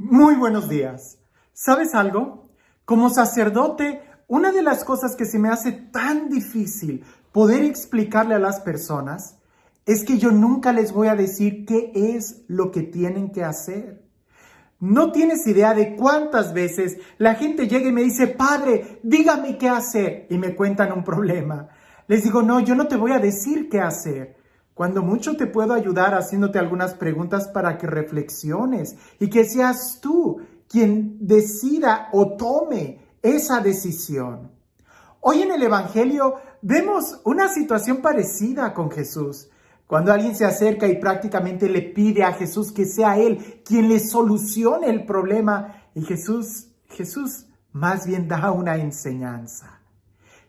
Muy buenos días. ¿Sabes algo? Como sacerdote, una de las cosas que se me hace tan difícil poder explicarle a las personas es que yo nunca les voy a decir qué es lo que tienen que hacer. No tienes idea de cuántas veces la gente llega y me dice, padre, dígame qué hacer, y me cuentan un problema. Les digo, no, yo no te voy a decir qué hacer. Cuando mucho te puedo ayudar haciéndote algunas preguntas para que reflexiones y que seas tú quien decida o tome esa decisión. Hoy en el Evangelio vemos una situación parecida con Jesús. Cuando alguien se acerca y prácticamente le pide a Jesús que sea Él quien le solucione el problema, y Jesús más bien da una enseñanza.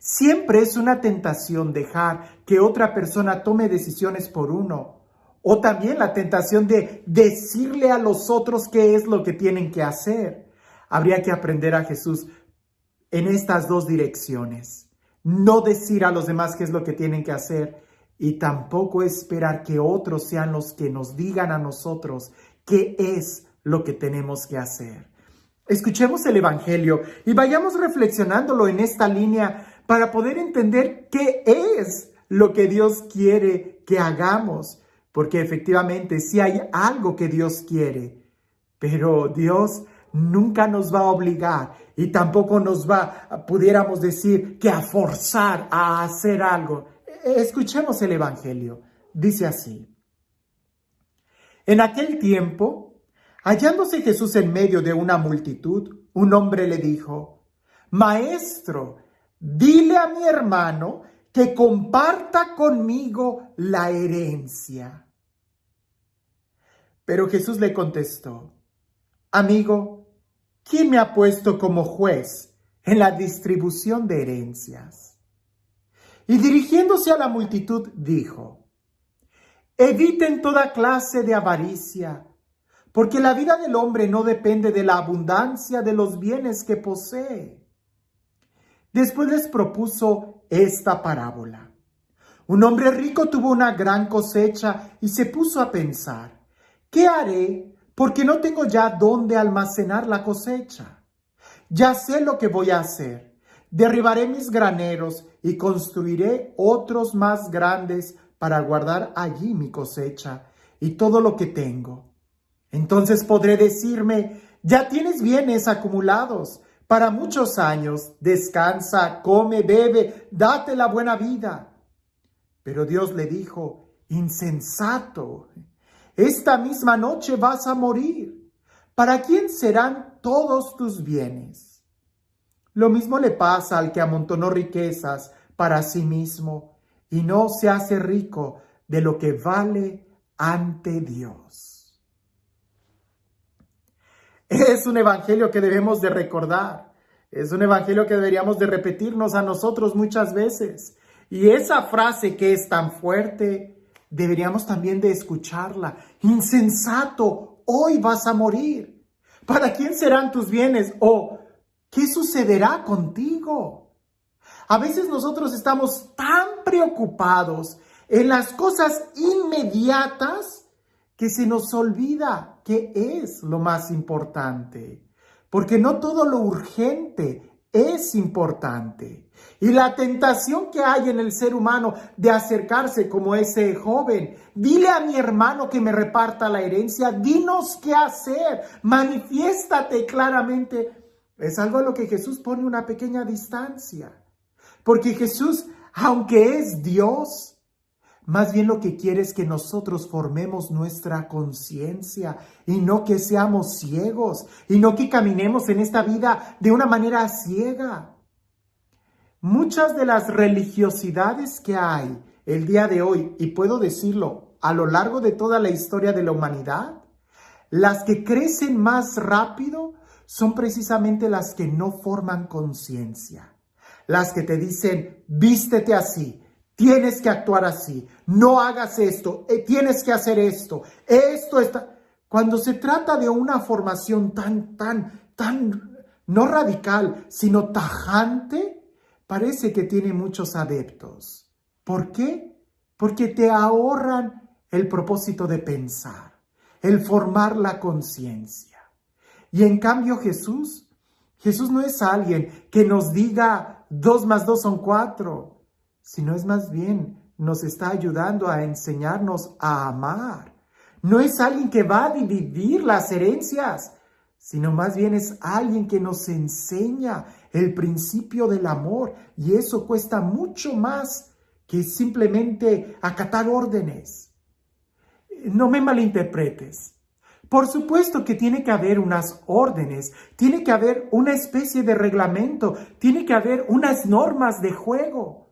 Siempre es una tentación dejar que otra persona tome decisiones por uno, o también la tentación de decirle a los otros qué es lo que tienen que hacer. Habría que aprender a Jesús en estas dos direcciones. No decir a los demás qué es lo que tienen que hacer y tampoco esperar que otros sean los que nos digan a nosotros qué es lo que tenemos que hacer. Escuchemos el Evangelio y vayamos reflexionándolo en esta línea para poder entender qué es lo que Dios quiere que hagamos. Porque efectivamente sí hay algo que Dios quiere, pero Dios nunca nos va a obligar y tampoco nos va, pudiéramos decir, que a forzar a hacer algo. Escuchemos el Evangelio. Dice así: En aquel tiempo, hallándose Jesús en medio de una multitud, un hombre le dijo: Maestro, dile a mi hermano que comparta conmigo la herencia. Pero Jesús le contestó: Amigo, ¿quién me ha puesto como juez en la distribución de herencias? Y dirigiéndose a la multitud, dijo: Eviten toda clase de avaricia, porque la vida del hombre no depende de la abundancia de los bienes que posee. Después les propuso esta parábola. Un hombre rico tuvo una gran cosecha y se puso a pensar: ¿qué haré? Porque no tengo ya dónde almacenar la cosecha. Ya sé lo que voy a hacer. Derribaré mis graneros y construiré otros más grandes para guardar allí mi cosecha y todo lo que tengo. Entonces podré decirme: ya tienes bienes acumulados para muchos años. Descansa, come, bebe, date la buena vida. Pero Dios le dijo: Insensato, esta misma noche vas a morir. ¿Para quién serán todos tus bienes? Lo mismo le pasa al que amontonó riquezas para sí mismo y no se hace rico de lo que vale ante Dios. Es un evangelio que debemos de recordar. Es un evangelio que deberíamos de repetirnos a nosotros muchas veces. Y esa frase que es tan fuerte, deberíamos también de escucharla. Insensato, hoy vas a morir. ¿Para quién serán tus bienes? O ¿qué sucederá contigo? A veces nosotros estamos tan preocupados en las cosas inmediatas que se nos olvida qué es lo más importante. Porque no todo lo urgente es importante. Y la tentación que hay en el ser humano de acercarse como ese joven: dile a mi hermano que me reparta la herencia, dinos qué hacer, manifiéstate claramente. Es algo a lo que Jesús pone una pequeña distancia. Porque Jesús, aunque es Dios, más bien lo que quiere es que nosotros formemos nuestra conciencia y no que seamos ciegos y no que caminemos en esta vida de una manera ciega. Muchas de las religiosidades que hay el día de hoy, y puedo decirlo a lo largo de toda la historia de la humanidad, las que crecen más rápido son precisamente las que no forman conciencia. Las que te dicen: vístete así, tienes que actuar así, no hagas esto, tienes que hacer esto, esto está. Cuando se trata de una formación tan, no radical, sino tajante, parece que tiene muchos adeptos. ¿Por qué? Porque te ahorran el propósito de pensar, el formar la conciencia. Y en cambio Jesús no es alguien que nos diga 2 más 2 son 4, sino es más bien nos está ayudando a enseñarnos a amar. No es alguien que va a dividir las herencias, sino más bien es alguien que nos enseña el principio del amor. Y eso cuesta mucho más que simplemente acatar órdenes. No me malinterpretes. Por supuesto que tiene que haber unas órdenes, tiene que haber una especie de reglamento, tiene que haber unas normas de juego.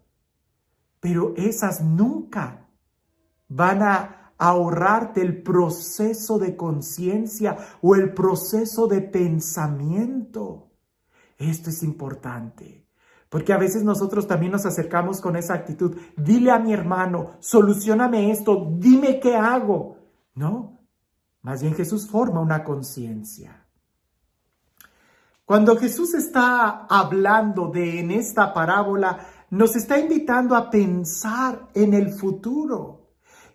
Pero esas nunca van a ahorrarte el proceso de conciencia o el proceso de pensamiento. Esto es importante, porque a veces nosotros también nos acercamos con esa actitud. Dile a mi hermano, solucióname esto, dime qué hago. No, más bien Jesús forma una conciencia. Cuando Jesús está hablando en esta parábola, nos está invitando a pensar en el futuro.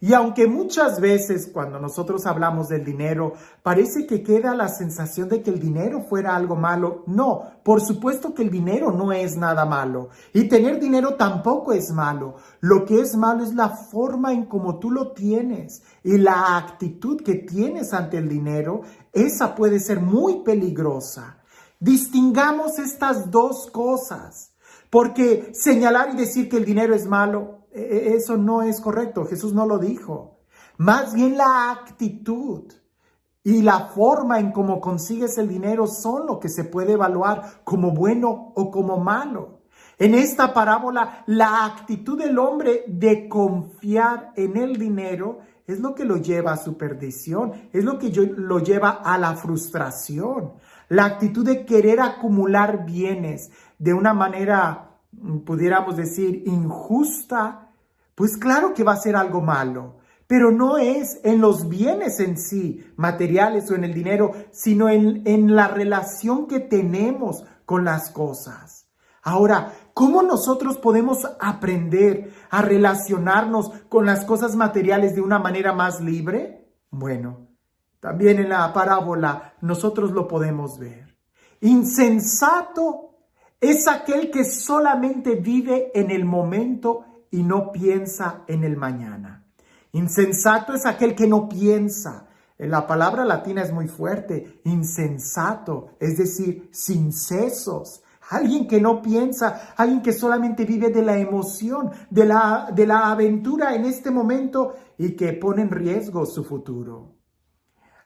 Y aunque muchas veces cuando nosotros hablamos del dinero, parece que queda la sensación de que el dinero fuera algo malo. No, por supuesto que el dinero no es nada malo. Y tener dinero tampoco es malo. Lo que es malo es la forma en cómo tú lo tienes y la actitud que tienes ante el dinero. Esa puede ser muy peligrosa. Distingamos estas dos cosas, porque señalar y decir que el dinero es malo, eso no es correcto. Jesús no lo dijo. Más bien la actitud y la forma en cómo consigues el dinero son lo que se puede evaluar como bueno o como malo. En esta parábola, la actitud del hombre de confiar en el dinero es lo que lo lleva a su perdición, es lo que lo lleva a la frustración. La actitud de querer acumular bienes de una manera, pudiéramos decir, injusta, pues claro que va a ser algo malo. Pero no es en los bienes en sí, materiales o en el dinero, sino en la relación que tenemos con las cosas. Ahora, ¿cómo nosotros podemos aprender a relacionarnos con las cosas materiales de una manera más libre? Bueno, también en la parábola nosotros lo podemos ver. Insensato es aquel que solamente vive en el momento y no piensa en el mañana. Insensato es aquel que no piensa. La palabra latina es muy fuerte. Insensato, es decir, sin sesos. Alguien que no piensa, alguien que solamente vive de la emoción, de la aventura en este momento y que pone en riesgo su futuro.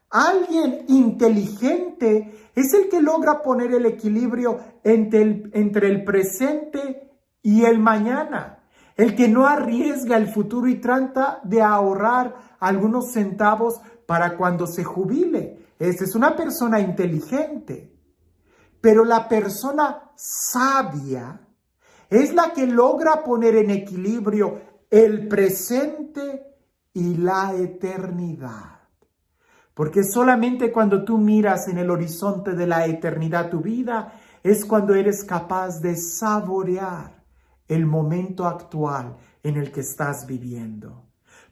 Alguien inteligente es el que logra poner el equilibrio entre el presente y el mañana. El que no arriesga el futuro y trata de ahorrar algunos centavos para cuando se jubile. Esa es una persona inteligente. Pero la persona sabia es la que logra poner en equilibrio el presente y la eternidad. Porque solamente cuando tú miras en el horizonte de la eternidad tu vida, es cuando eres capaz de saborear el momento actual en el que estás viviendo.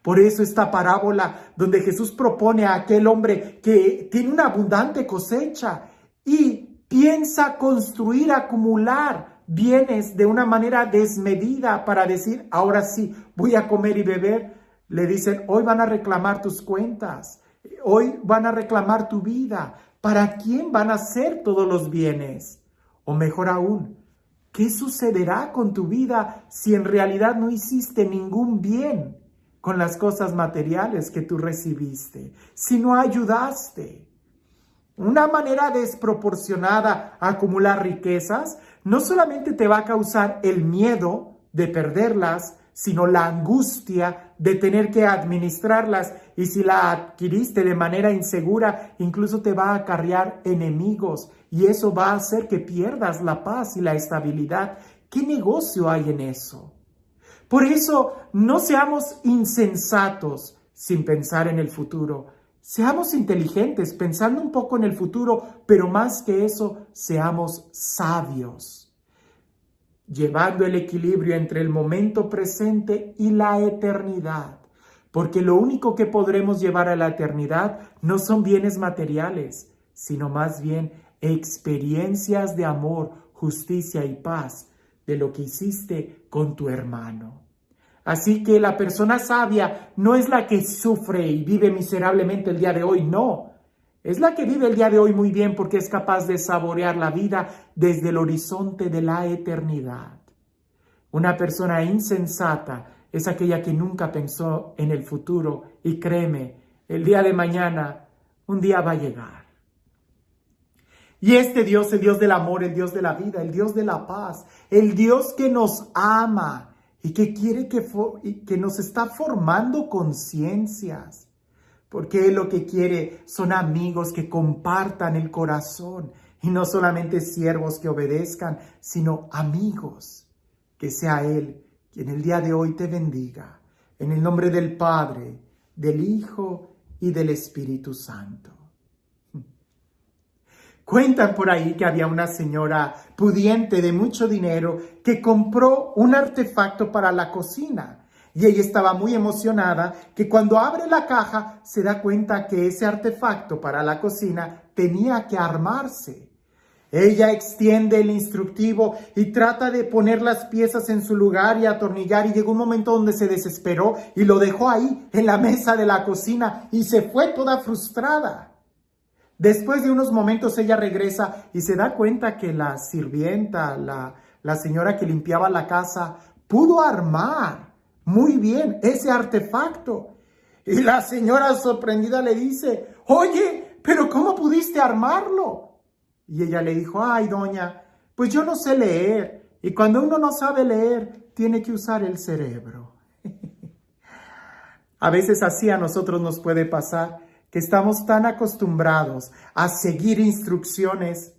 Por eso esta parábola donde Jesús propone a aquel hombre que tiene una abundante cosecha y piensa construir, acumular bienes de una manera desmedida para decir, ahora sí, voy a comer y beber. Le dicen, hoy van a reclamar tus cuentas. Hoy van a reclamar tu vida. ¿Para quién van a ser todos los bienes? O mejor aún, ¿qué sucederá con tu vida si en realidad no hiciste ningún bien con las cosas materiales que tú recibiste? Si no ayudaste. Una manera desproporcionada a acumular riquezas no solamente te va a causar el miedo de perderlas, sino la angustia de tener que administrarlas, y si la adquiriste de manera insegura, incluso te va a acarrear enemigos, y eso va a hacer que pierdas la paz y la estabilidad. ¿Qué negocio hay en eso? Por eso, no seamos insensatos sin pensar en el futuro. Seamos inteligentes pensando un poco en el futuro, pero más que eso, seamos sabios, llevando el equilibrio entre el momento presente y la eternidad. Porque lo único que podremos llevar a la eternidad no son bienes materiales, sino más bien experiencias de amor, justicia y paz de lo que hiciste con tu hermano. Así que la persona sabia no es la que sufre y vive miserablemente el día de hoy, no. Es la que vive el día de hoy muy bien porque es capaz de saborear la vida desde el horizonte de la eternidad. Una persona insensata es aquella que nunca pensó en el futuro y créeme, el día de mañana, un día va a llegar. Y este Dios, el Dios del amor, el Dios de la vida, el Dios de la paz, el Dios que nos ama y que quiere que nos está formando conciencias. Porque Él lo que quiere son amigos que compartan el corazón y no solamente siervos que obedezcan, sino amigos. Que sea Él quien el día de hoy te bendiga. En el nombre del Padre, del Hijo y del Espíritu Santo. Cuentan por ahí que había una señora pudiente de mucho dinero que compró un artefacto para la cocina. Y ella estaba muy emocionada que cuando abre la caja se da cuenta que ese artefacto para la cocina tenía que armarse. Ella extiende el instructivo y trata de poner las piezas en su lugar y atornillar, y llegó un momento donde se desesperó y lo dejó ahí en la mesa de la cocina y se fue toda frustrada. Después de unos momentos ella regresa y se da cuenta que la sirvienta, la señora que limpiaba la casa, pudo armar muy bien ese artefacto. Y la señora sorprendida le dice, oye, ¿pero cómo pudiste armarlo? Y ella le dijo, ay, doña, pues yo no sé leer. Y cuando uno no sabe leer, tiene que usar el cerebro. A veces así a nosotros nos puede pasar, que estamos tan acostumbrados a seguir instrucciones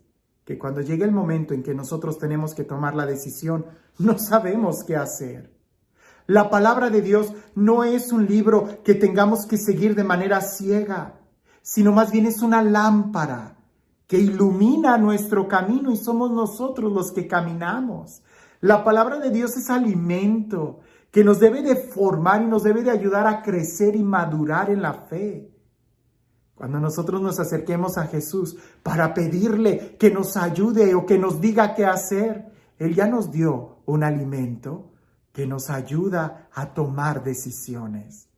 que cuando llegue el momento en que nosotros tenemos que tomar la decisión, no sabemos qué hacer. La palabra de Dios no es un libro que tengamos que seguir de manera ciega, sino más bien es una lámpara que ilumina nuestro camino y somos nosotros los que caminamos. La palabra de Dios es alimento que nos debe de formar y nos debe de ayudar a crecer y madurar en la fe. Cuando nosotros nos acerquemos a Jesús para pedirle que nos ayude o que nos diga qué hacer, Él ya nos dio un alimento que nos ayuda a tomar decisiones.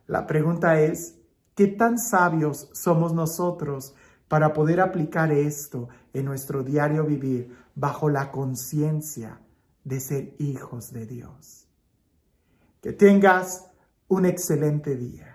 La pregunta es, ¿qué tan sabios somos nosotros para poder aplicar esto en nuestro diario vivir bajo la conciencia de ser hijos de Dios? Que tengas un excelente día.